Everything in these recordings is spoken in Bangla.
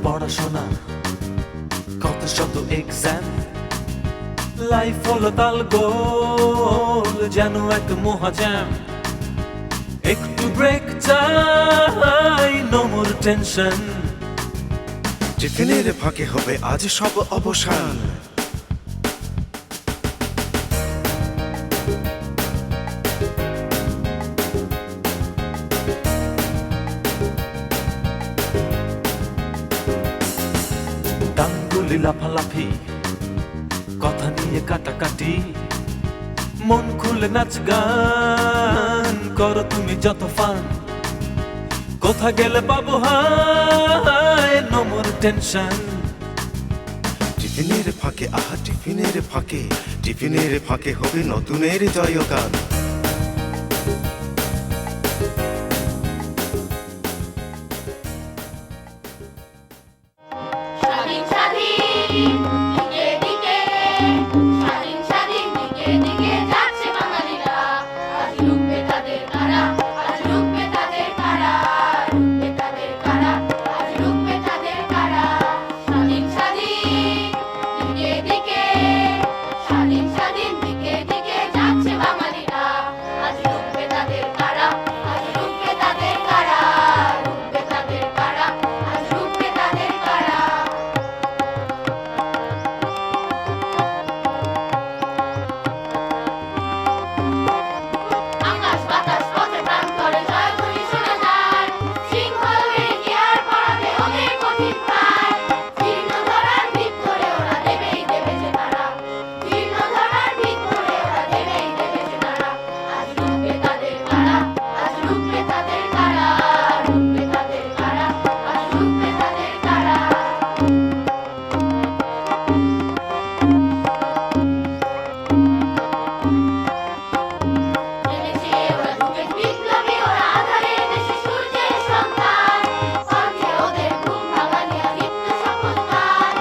পড়াশোনা, কত শত এক্সাম, লাইফ হলো তাল গোল যেন এক মহাজ্যাম। একটু ব্রেক চাই, নো মোর টেনশন। টিফিনের ফাঁকে হবে আজ সব অবসান। গাঙ্গুলি লাফালাফি, কথা নিয়ে কাটাকাটি, মন খুলে নাচ গান করো তুমি যত ফান। কোথা গেলে পাবো হায়, নো মোর টেনশন। টিফিনের ফাঁকে আহা টিফিনের ফাঁকে, টিফিনের ফাঁকে হবে নতুনের জয়গান। স্বাধীন স্বাধীন দিকে দিকে, স্বাধীন স্বাধীন দিকে দিকে যাচ্ছে বাঙালিরা। আজ রুখবে তাদের কারা, আজ রুখবে তাদের কারা, রুখবে তাদের কারা, আজ রুখবে তাদের কারা। স্বাধীন স্বাধীন দিকে দিকে, স্বাধীন স্বাধীন দিকে দিকে যাচ্ছে বাঙালিরা। আজ রুখবে তাদের কারা, আজ রুখবে তাদের কারা, রুখবে তাদের কারা, আজ রুখবে তাদের কারা। আকাশ বাতাস পথে প্রান্তরে জয়ধ্বনি শোনা যায়। সিংহল বেড়ে গিয়ার পড়াবে ওদের কঠিন প্রায়। জীর্ণ ধরার ভিত ধরে ওরা দেবেই দেবে যে তারা, জীর্ণ ধরার ভিত ধরে ওরা দেবেই দেবে যে তারা। আজ রুখবে তাদের কারা, আজ রুখবে তাদের কারা, রুখবে তাদের কারা, আজ রুখবে তাদের কারা। জেনেছে ওরা যুগের বিপ্লবী, ওরা আঁধারের দেশে সূর্যের সন্তান। কণ্ঠে ওদের ঘুম ভাঙানিয়া দীপ্ত শপথ গান।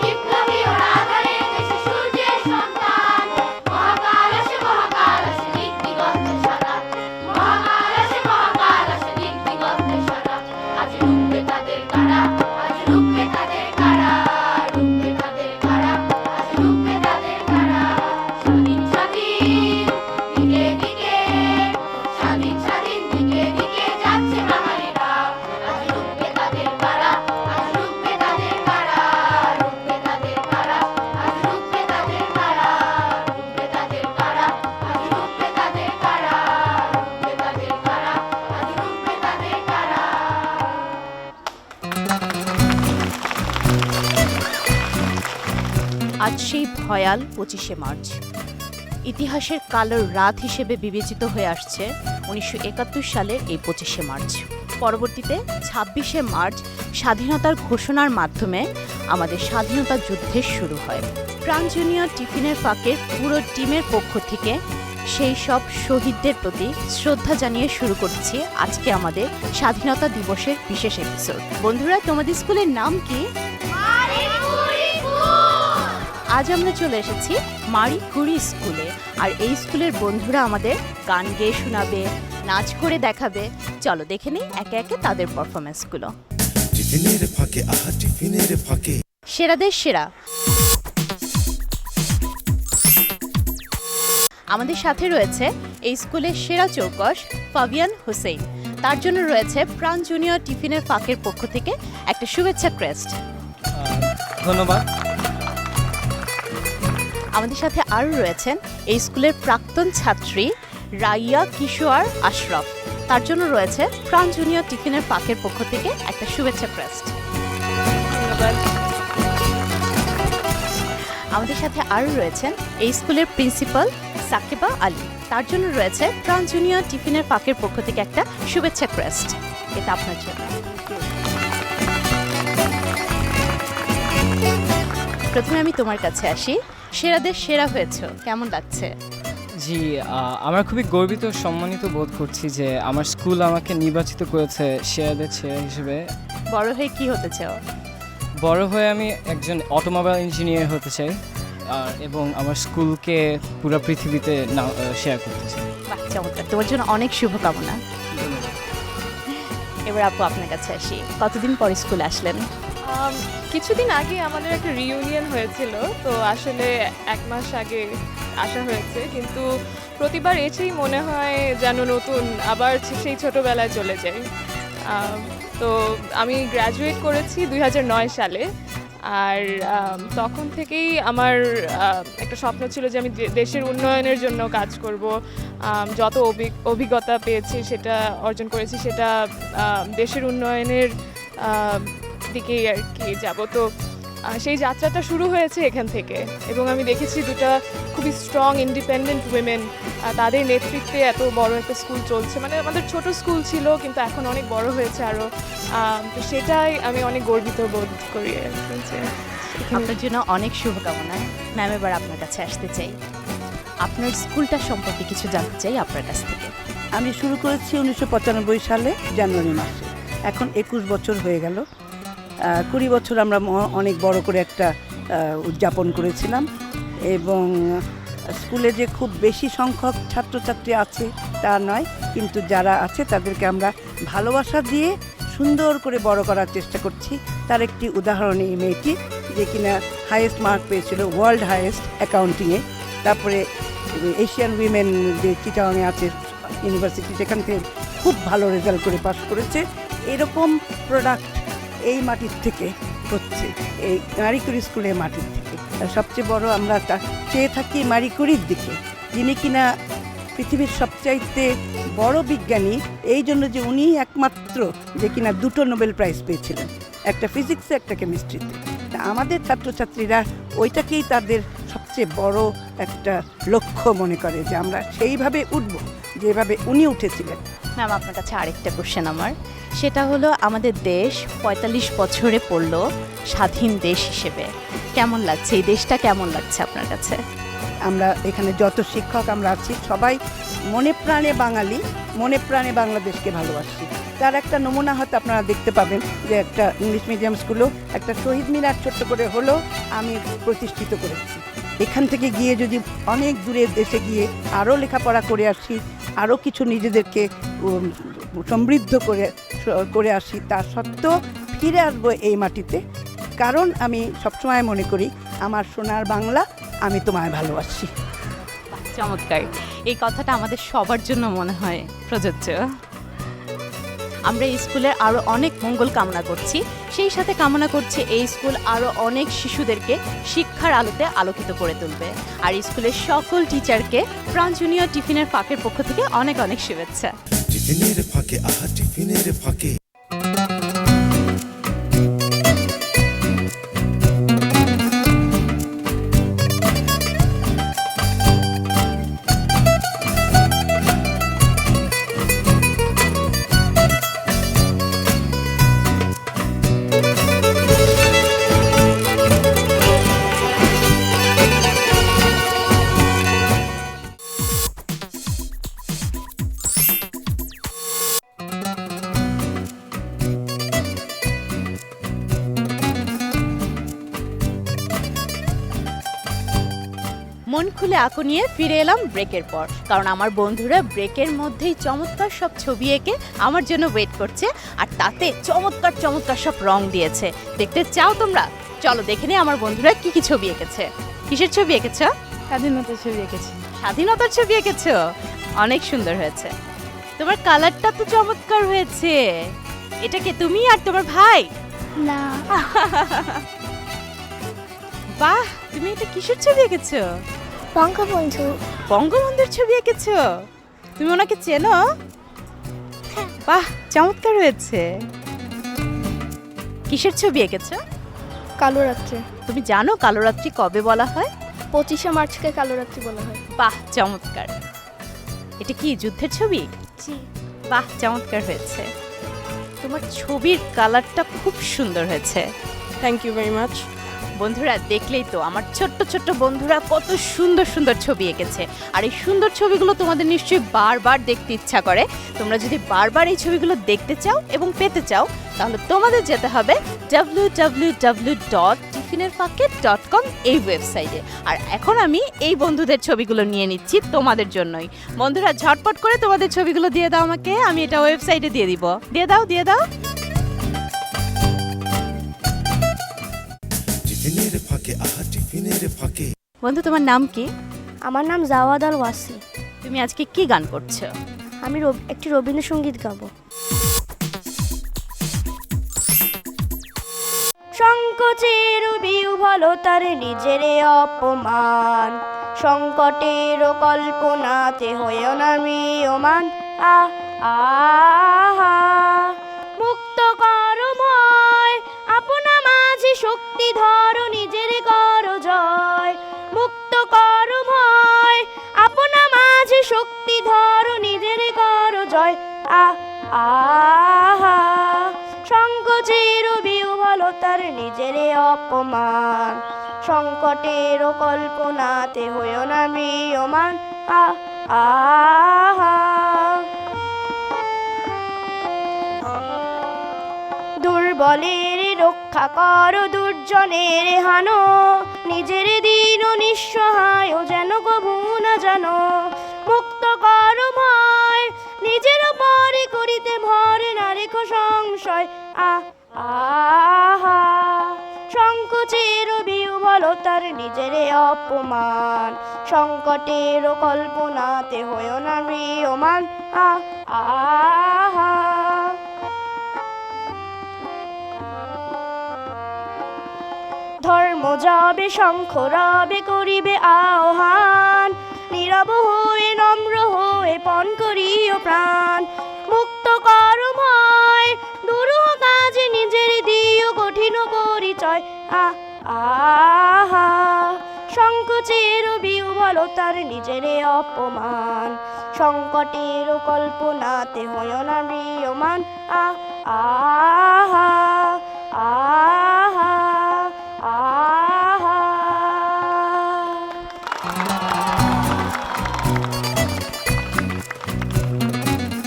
বিপ্লবী ওরা আঁধারের দেশে সূর্যের সন্তান। মহাকাল আসে দিক দিগন্তে সারা, মহাকাল আসে দিক দিগন্তে সারা। আজ রুখবে তাদের কারা, আজ রুখবে তাদের কারা, রুখবে তাদের কারা, আজ রুখবে তাদের কারা। স্বাধীন স্বাধীন দিকে দিকে, স্বাধীন স্বাধীন দিকে দিকে যাচ্ছে বাঙালিরা। আজ রুখবে তাদের কারা, আজ রুখবে তাদের কারা, রুখবে তাদের কারা, আজ রুখবে তাদের কারা, রুখবে তাদের কারা, আজ রুখবে তাদের কারা, রুখবে তাদের কারা, আজ রুখবে তাদের কারা। আজ সেই ভয়াল 25শে মার্চ। ইতিহাসের কালো রাত হিসেবে বিবেচিত হয়ে আসছে 1971 সালের এই 25শে মার্চ। পরবর্তীতে 26শে মার্চ স্বাধীনতার ঘোষণার মাধ্যমে আমাদের স্বাধীনতা যুদ্ধের শুরু হয়। প্রাণ জুনিয়র টিফিনের ফাঁকের পুরো টিমের পক্ষ থেকে সেই সব শহীদদের প্রতি শ্রদ্ধা জানিয়ে শুরু করছি আজকে আমাদের স্বাধীনতা দিবসের বিশেষ এপিসোড। বন্ধুরা, তোমাদের স্কুলের নাম কি? আজ আমরা চলে এসেছি মারি কুরি স্কুলে। আর এই স্কুলের বন্ধুরা আমাদের গান গেয়ে শোনাবে, নাচ করে দেখাবে। চলো দেখে নিই একে একে তাদের পারফরমেন্সগুলো। টিফিনের ফাঁকে আহা টিফিনের ফাঁকে। সেরাদের সেরা। আমাদের সাথে রয়েছে এই স্কুলের সেরা চৌকস ফাবিয়ান হোসেন। তার জন্য রয়েছে প্রাণ জুনিয়র টিফিনের ফাঁকের পক্ষ থেকে একটা শুভেচ্ছা ক্রেস্ট। ধন্যবাদ। আমাদের সাথে আরও রয়েছেন এই স্কুলের প্রাক্তন ছাত্রী রাইয়া কিশোর আশরাফ। তার জন্য রয়েছে প্রাণ জুনিয়র টিফিনের ফাঁকের পক্ষ থেকে একটা শুভেচ্ছা ক্রেস্ট। আমাদের সাথে আরও রয়েছেন এই স্কুলের প্রিন্সিপাল সাকিবা আলী। তার জন্য রয়েছে প্রাণ জুনিয়র টিফিনের ফাঁকের পক্ষ থেকে একটা শুভেচ্ছা ক্রেস্ট। এটা আপনার জন্য। প্রথমে আমি তোমার কাছে আসি। সেরাদের সেরা হয়েছে, কেমন লাগছে? জি, আমরা খুবই গর্বিত ও সম্মানিত বোধ করছি যে আমার স্কুল আমাকে নির্বাচিত করেছে সেরাদের সেরা হিসেবে। বড় হয়ে কি হতে চাও? বড় হয়ে আমি একজন অটোমোবাইল ইঞ্জিনিয়ার হতে চাই এবং আমার স্কুলকে পুরো পৃথিবীতে শেয়ার করতে চাই। বাহ, চমৎকার। তোমার জন্য অনেক শুভকামনা। এবার আপু আপনার কাছে আসি। কতদিন পর স্কুলে আসলেন? কিছুদিন আগে আমাদের একটা রিইউনিয়ন হয়েছিল, তো আসলে 1 মাস আগে আসা হয়েছে, কিন্তু প্রতিবার এসেই মনে হয় যেন নতুন আবার সেই ছোটোবেলায় চলে যাই। তো আমি গ্র্যাজুয়েট করেছি 2009 সালে, আর তখন থেকেই আমার একটা স্বপ্ন ছিল যে আমি দেশের উন্নয়নের জন্য কাজ করব। যত অভিজ্ঞতা পেয়েছি সেটা অর্জন করেছি, সেটা দেশের উন্নয়নের দিকেই আর কি যাব। তো সেই যাত্রাটা শুরু হয়েছে এখান থেকে, এবং আমি দেখেছি দুটো খুবই স্ট্রং ইন্ডিপেন্ডেন্ট উইমেন, তাদের নেতৃত্বে এত বড় একটা স্কুল চলছে। মানে আমাদের ছোট স্কুল ছিল, কিন্তু এখন অনেক বড় হয়েছে আরও। তো সেটাই আমি অনেক গর্বিত বোধ করি আর কি, যে আপনার জন্য অনেক শুভকামনা। ম্যাম, এবার আপনার কাছে আসতে চাই, আপনার স্কুলটা সম্পর্কে কিছু জানতে চাই আপনার কাছ থেকে। আমি শুরু করেছি 1995 সালে জানুয়ারি মাসে, এখন 21 বছর হয়ে গেল। 20 বছর আমরা অনেক বড় করে একটা উদযাপন করেছিলাম, এবং স্কুলে যে খুব বেশি সংখ্যক ছাত্রছাত্রী আছে তা নয়, কিন্তু যারা আছে তাদেরকে আমরা ভালোবাসা দিয়ে সুন্দর করে বড় করার চেষ্টা করছি। তার একটি উদাহরণ এই মেয়েটি, যে কিনা হাইয়েস্ট মার্ক পেয়েছিল, ওয়ার্ল্ড হাইয়েস্ট অ্যাকাউন্টিংয়ে। তারপরে এশিয়ান উইমেন যে চিটাগাংয়ে আছে ইউনিভার্সিটি, সেখান থেকে খুব ভালো রেজাল্ট করে পাশ করেছে। এরকম প্রোডাক্ট এই মাটির থেকে হচ্ছে, এই মারি কুরি স্কুলের মাটির থেকে। আর সবচেয়ে বড় আমরা চেয়ে থাকি মারি কুরির দিকে, যিনি কিনা পৃথিবীর সবচাইতে বড় বিজ্ঞানী, এই জন্য যে উনি একমাত্র যে কিনা 2টো নোবেল প্রাইজ পেয়েছিলেন, একটা ফিজিক্সে একটা কেমিস্ট্রিতে। তা আমাদের ছাত্রছাত্রীরা ওইটাকেই তাদের সবচেয়ে বড় একটা লক্ষ্য মনে করে, যে আমরা সেইভাবে উঠব যেভাবে উনি উঠেছিলেন। ম্যাম, আপনার কাছে আরেকটা কোশ্চেন আমার, সেটা হলো আমাদের দেশ 45 বছরে পড়লো স্বাধীন দেশ হিসেবে। কেমন লাগছে এই দেশটা, কেমন লাগছে আপনার কাছে? আমরা এখানে যত শিক্ষক আমরা আছি সবাই মনে প্রাণে বাঙালি, মনে প্রাণে বাংলাদেশকে ভালোবাসি। তার একটা নমুনা হয়তো আপনারা দেখতে পাবেন, যে একটা ইংলিশ মিডিয়াম স্কুলও একটা শহীদ মিনার ছোট্ট করে হলেও আমি প্রতিষ্ঠিত করেছি। এখান থেকে গিয়ে যদি অনেক দূরে দেশে গিয়ে আরও লেখাপড়া করে আসি, আরও কিছু নিজেদেরকে সমৃদ্ধ করে আসি, তা সত্ত্বেও ফিরে আসবো এই মাটিতে। কারণ আমি সবসময় মনে করি, আমার সোনার বাংলা, আমি তোমায় ভালোবাসি। চমৎকার, এই কথাটা আমাদের সবার জন্য মনে হয় প্রযোজ্য। আমরা এই স্কুলের আরও অনেক মঙ্গল কামনা করছি, সেই সাথে কামনা করছি এই স্কুল আরও অনেক শিশুদেরকে শিক্ষার আলোতে আলোকিত করে তুলবে। আর স্কুলের সকল টিচারকে প্রাণ জুনিয়র টিফিনের ফাঁকের পক্ষ থেকে অনেক অনেক শুভেচ্ছা। টিফিনের ফাঁকে, আহা টিফিনের ফাঁকে। মন খুলে আঁকো নিয়ে ফিরে এলাম ব্রেকের পর, কারণ আমার বন্ধুরা ব্রেকের মধ্যেই চমৎকার সব ছবি এঁকে আমার জন্য ওয়েট করছে, আর তাতে চমৎকার চমৎকার সব রং দিয়েছে। দেখতে চাও তোমরা? চলো দেখে নিই আমার বন্ধুরা কি কি ছবি এঁকেছে। কিসের ছবি এঁকেছ? স্বাধীনতার ছবি এঁকেছি। স্বাধীনতার ছবি এঁকেছো, অনেক সুন্দর হয়েছে। তোমার কালারটা তো চমৎকার হয়েছে। এটা কে, তুমি আর তোমার ভাই? না, বাহ, তুমি এটা কিসের ছবি এঁকেছো? বঙ্গবন্ধু। বঙ্গবন্ধুর ছবি এঁকেছো? তুমি ওনাকে চেনো? বাহ, চমৎকার হয়েছে। কিসের ছবি এঁকেছো? কালো রাত্রে। তুমি জানো কালোরাত্রি কবে বলা হয়? 25শে মার্চকে কালো রাত্রি বলা হয়। বাহ, চমৎকার। এটা কি যুদ্ধের ছবি? জি। বাহ, চমৎকার হয়েছে। তোমার ছবির কালারটা খুব সুন্দর হয়েছে। Thank you very much. বন্ধুরা, দেখলেই তো আমার ছোট্ট ছোট্ট বন্ধুরা কত সুন্দর সুন্দর ছবি এঁকেছে। আর এই সুন্দর ছবিগুলো তোমাদের নিশ্চয়ই বারবার দেখতে ইচ্ছা করে। তোমরা যদি বারবার এই ছবিগুলো দেখতে চাও এবং পেতে চাও, তাহলে তোমাদের যেতে হবে www.tiffinerfaket.com এই ওয়েবসাইটে। আর এখন আমি এই বন্ধুদের ছবিগুলো নিয়ে নিচ্ছি তোমাদের জন্যই। বন্ধুরা, ঝটপট করে তোমাদের ছবিগুলো দিয়ে দাও আমাকে, আমি এটা ওয়েবসাইটে দিয়ে দিব। দিয়ে দাও, দিয়ে দাও। টিফিনের ফাঁকে বন্ধু, তোমার নাম কি? আমার নাম জাওয়াদ আল ওয়াসি। তুমি আজকে কি গান করছো? আমি একটি রবীন্দ্রসঙ্গীত গাবো। সংকোচের বিহ্বলতার নিজের অপমান, সংকটের কল্পনাতে হয়েও না ম্রিয়মান। আহা মুক্ত কর ভয়, আপনা মাঝে শক্তি ধরো, নিজের কর জয়। মুক্ত কর ভয়, আপনা মাঝে শক্তি ধরো, নিজের কর জয়। আহা সংকোচের বিহ্বলতার নিজের অপমান, সংকটের কল্পনাতে হয়েও না ম্রিয়মান। আহা দুর্বলের রক্ষা করো, দুর্জনের হানো, নিজের দিন নিঃসহায় যেন কভু না জানো। মুক্ত করো ভয়, নিজের পরে করিতে ভরে না রেখো সংশয়। আহা সংকোচের বিহ্বলতার নিজের অপমান, সংকটের কল্পনাতে হয়েও না ম্রিয়মান। আহা ধর্ম যাবে, শঙ্খ রবে, করিবে আহ্বান, নীরব হয়ে নম্র হয়ে পণ করিও প্রাণ। মুক্ত কর ভয়, দুরূহ কাজে নিজের দিও কঠিন পরিচয়। আহা সংকোচের বিহ্বলতার নিজের অপমান, সংকটের কল্পনাতে হয়েও না ম্রিয়মান। আহা আহা আহা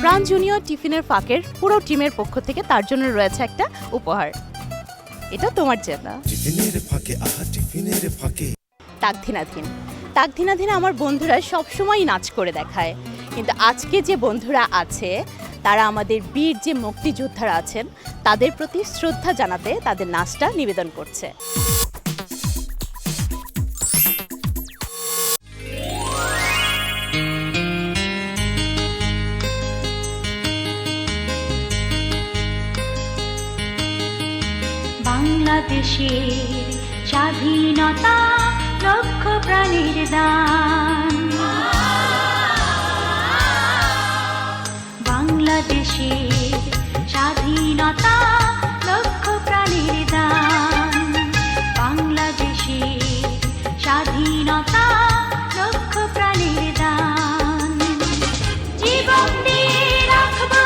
প্রাণ জুনিয়র টিফিনের ফাঁকের পুরো টিমের পক্ষ থেকে তার জন্য রয়েছে একটা উপহার। এটা তোমার জন্য। টিফিনের ফাঁকে, আহা টিফিনের ফাঁকে। তাকধিনাধীন তাকধিনাধীন আমার বন্ধুরা সবসময় নাচ করে দেখায়, কিন্তু আজকে যে বন্ধুরা আছে তারা আমাদের বীর যে মুক্তিযোদ্ধারা আছেন তাদের প্রতি শ্রদ্ধা জানাতে তাদের নাচটা নিবেদন করছে। বাংলাদেশের স্বাধীনতা লক্ষ প্রাণের দান, বাংলাদেশের স্বাধীনতা লক্ষ প্রাণের দান, বাংলাদেশের স্বাধীনতা লক্ষ প্রাণের দান। জীবন দিয়ে রাখবো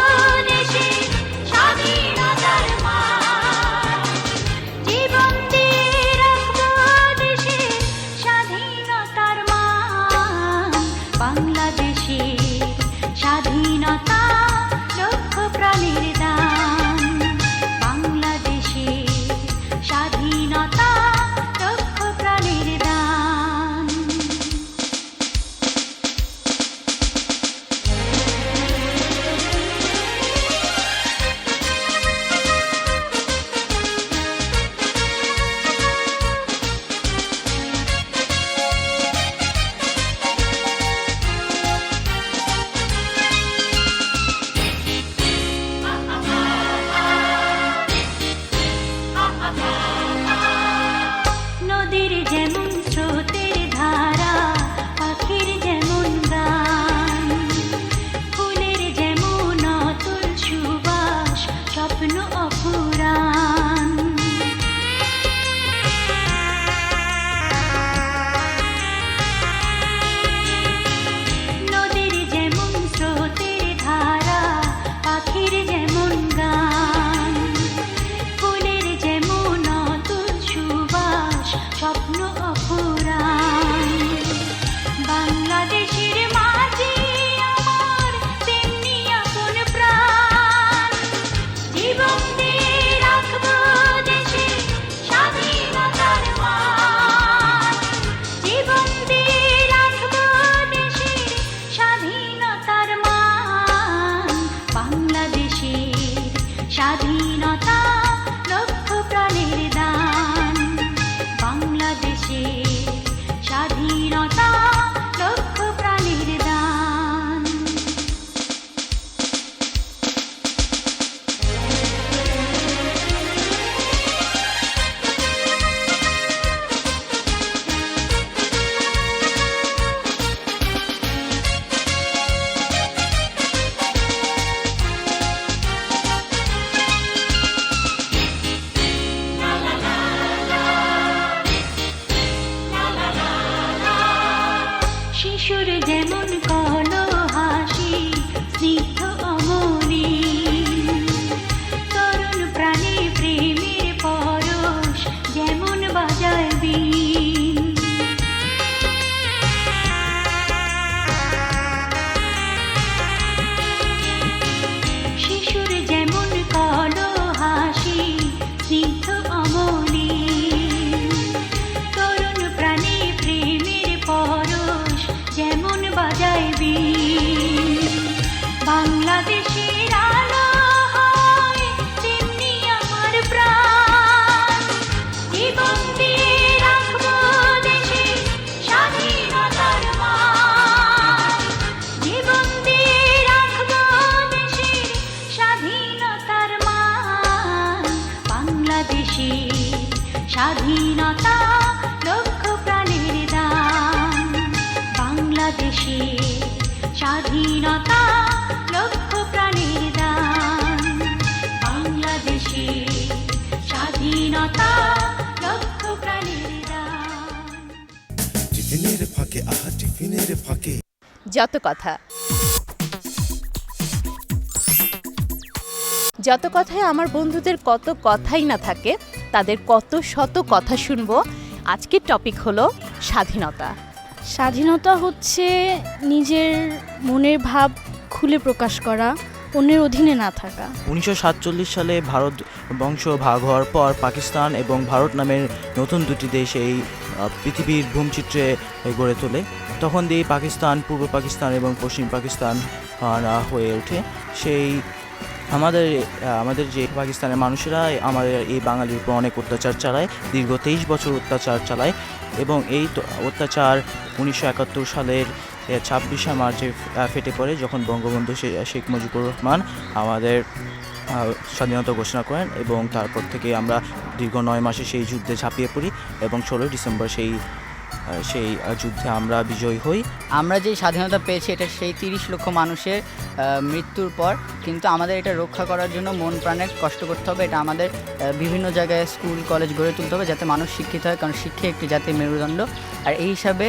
দেশের স্বাধীনতার মান, জীবন দিয়ে রাখবো দেশের স্বাধীনতার মান, বাংলাদেশের স্বাধীনতা লক্ষ প্রাণের দান, বাংলাদেশের স্বাধীনতা লক্ষ প্রাণের দান। নদীর যেমন স্রোতের ধারা, পাখির যেমন গান, ফুলের যেমন অতুল সুবাস, স্বপ্ন অপুরাণ। নদীর যেমন স্রোতের ধারা, পাখির যেমন গান, ফুলের যেমন অতুল সুবাস, স্বপ্ন শিশুর যেমন কলো হাসি স্নিগ্ধ অমলিন, তরুণ প্রাণে প্রেমের পরশ যেমন বাজায় বীণ। শিশুর যেমন কলো হাসি স্নিগ্ধ অমলিন, তরুণ প্রাণে প্রেমের পরশ যেমন বাজায় বীণ। বাংলাদেশের আলো হয় তেমনি আমার প্রাণ, জীবন দিয়ে রাখবো দেশের স্বাধীনতার মান, জীবন দিয়ে রাখবো দেশের স্বাধীনতার মান। বাংলাদেশের স্বাধীনতা লক্ষ প্রাণের দান, বাংলাদেশের স্বাধীনতা লক্ষ প্রাণের দান, বাংলাদেশের স্বাধীনতা লক্ষ প্রাণের দান। টিফিনের ফাঁকে আহা টিফিনের ফাঁকে যত কথায় আমার বন্ধুদের কত কথাই না থাকে, তাদের কত শত কথা শুনবো। আজকের টপিক হলো স্বাধীনতা। স্বাধীনতা হচ্ছে নিজের মনের ভাব খুলে প্রকাশ করা, অন্যের অধীনে না থাকা। 1947 সালে ভারত বংশ ভাগ হওয়ার পর পাকিস্তান এবং ভারত নামের নতুন দুটি দেশ এই পৃথিবীর ভূমচিত্রে গড়ে তোলে। তখন দিয়ে পাকিস্তান, পূর্ব পাকিস্তান এবং পশ্চিম পাকিস্তান হয়ে ওঠে। সেই আমাদের যে পাকিস্তানের মানুষেরা আমাদের এই বাঙালির উপর অনেক অত্যাচার চালায়, দীর্ঘ 23 বছর অত্যাচার চালায় এবং এই অত্যাচার 1971 সালের 26শে মার্চে ফেটে পড়ে, যখন বঙ্গবন্ধু শেখ মুজিবুর রহমান আমাদের স্বাধীনতা ঘোষণা করেন এবং তারপর থেকে আমরা দীর্ঘ 9 মাসে সেই যুদ্ধে ঝাঁপিয়ে পড়ি এবং 16 ডিসেম্বর সেই যুদ্ধে আমরা বিজয়ী হই। আমরা যে স্বাধীনতা পেয়েছি এটা সেই 30 লক্ষ মানুষের মৃত্যুর পর, কিন্তু আমাদের এটা রক্ষা করার জন্য মন প্রাণে কষ্ট করতে হবে। এটা আমাদের বিভিন্ন জায়গায় স্কুল কলেজ গড়ে তুলতে হবে যাতে মানুষ শিক্ষিত হয়, কারণ শিক্ষা একটি জাতির মেরুদণ্ড। আর এই হিসাবে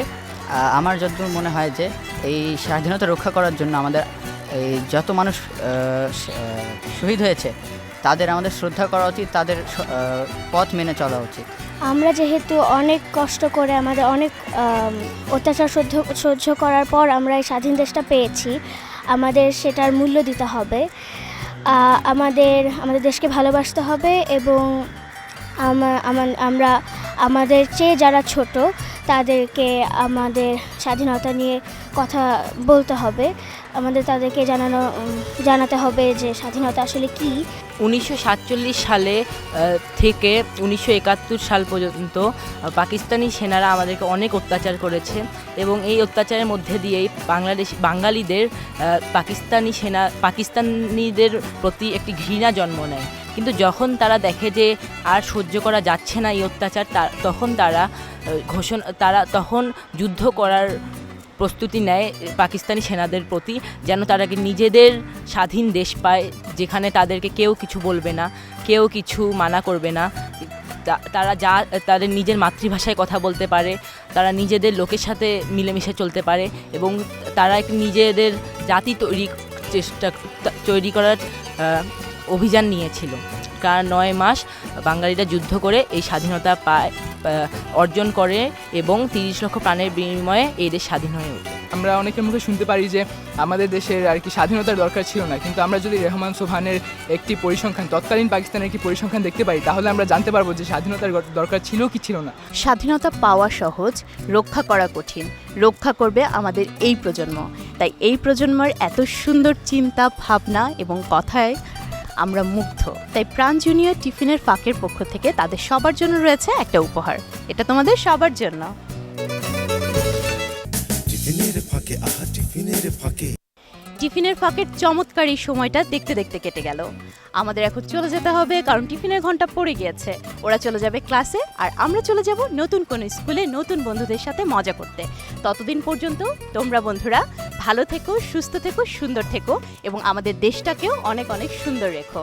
আমার যতদূর মনে হয় যে এই স্বাধীনতা রক্ষা করার জন্য আমাদের এই যত মানুষ শহীদ হয়েছে তাদের আমাদের শ্রদ্ধা করা উচিত, তাদের পথ মেনে চলা উচিত। আমরা যেহেতু অনেক কষ্ট করে আমাদের অনেক অত্যাচার সহ্য করার পর আমরা এই স্বাধীন দেশটা পেয়েছি, আমাদের সেটার মূল্য দিতে হবে। আমাদের দেশকে ভালোবাসতে হবে এবং আমরা আমাদের চেয়ে যারা ছোট তাদেরকে আমাদের স্বাধীনতা নিয়ে কথা বলতে হবে, আমাদের তাদেরকে জানাতে হবে যে স্বাধীনতা আসলে কী। 1947 সালে থেকে 1971 সাল পর্যন্ত পাকিস্তানি সেনারা আমাদেরকে অনেক অত্যাচার করেছে এবং এই অত্যাচারের মধ্যে দিয়েই বাঙালিদের পাকিস্তানিদের প্রতি একটি ঘৃণা জন্ম নেয়। কিন্তু যখন তারা দেখে যে আর সহ্য করা যাচ্ছে না এই অত্যাচার, তারা তখন যুদ্ধ করার প্রস্তুতি নেয় পাকিস্তানি সেনাদের প্রতি, যেন তারা নিজেদের স্বাধীন দেশ পায়, যেখানে তাদেরকে কেউ কিছু বলবে না, কেউ কিছু মানা করবে না, তারা তাদের নিজের মাতৃভাষায় কথা বলতে পারে, তারা নিজেদের লোকের সাথে মিলেমিশে চলতে পারে এবং তারা নিজেদের জাতি তৈরি করার অভিযান নিয়েছিল। কারণ 9 মাস বাঙালিরা যুদ্ধ করে এই স্বাধীনতা অর্জন করে এবং 30 লক্ষ প্রাণের বিনিময়ে এই দেশ স্বাধীন হয়ে ওঠে। আমরা অনেকের মুখে শুনতে পারি যে আমাদের দেশের আর কি স্বাধীনতার দরকার ছিল না, কিন্তু আমরা যদি রেহমান সোবহানের একটি পরিসংখ্যান, তৎকালীন পাকিস্তানের একটি পরিসংখ্যান দেখতে পাই, তাহলে আমরা জানতে পারবো যে স্বাধীনতার দরকার ছিল কি ছিল না। স্বাধীনতা পাওয়া সহজ, রক্ষা করা কঠিন। রক্ষা করবে আমাদের এই প্রজন্ম। তাই এই প্রজন্মের এত সুন্দর চিন্তা ভাবনা এবং কথায় আমরা মুগ্ধ। তাই প্রাণ জুনিয়র টিফিনের ফাঁকের পক্ষ থেকে তাদের সবার জন্য রয়েছে একটা উপহার। এটা তোমাদের সবার জন্য। টিফিনের ফাঁকে আহা টিফিনের ফাঁকে টিফিনের ফাঁকের চমৎকার এই সময়টা দেখতে দেখতে কেটে গেল। আমাদের এখন চলে যেতে হবে, কারণ টিফিনের ঘন্টা পড়ে গিয়েছে। ওরা চলে যাবে ক্লাসে আর আমরা চলে যাব নতুন কোনো স্কুলে নতুন বন্ধুদের সাথে মজা করতে। ততদিন পর্যন্ত তোমরা বন্ধুরা ভালো থেকো, সুস্থ থেকো, সুন্দর থেকো এবং আমাদের দেশটাকেও অনেক অনেক সুন্দর রেখো।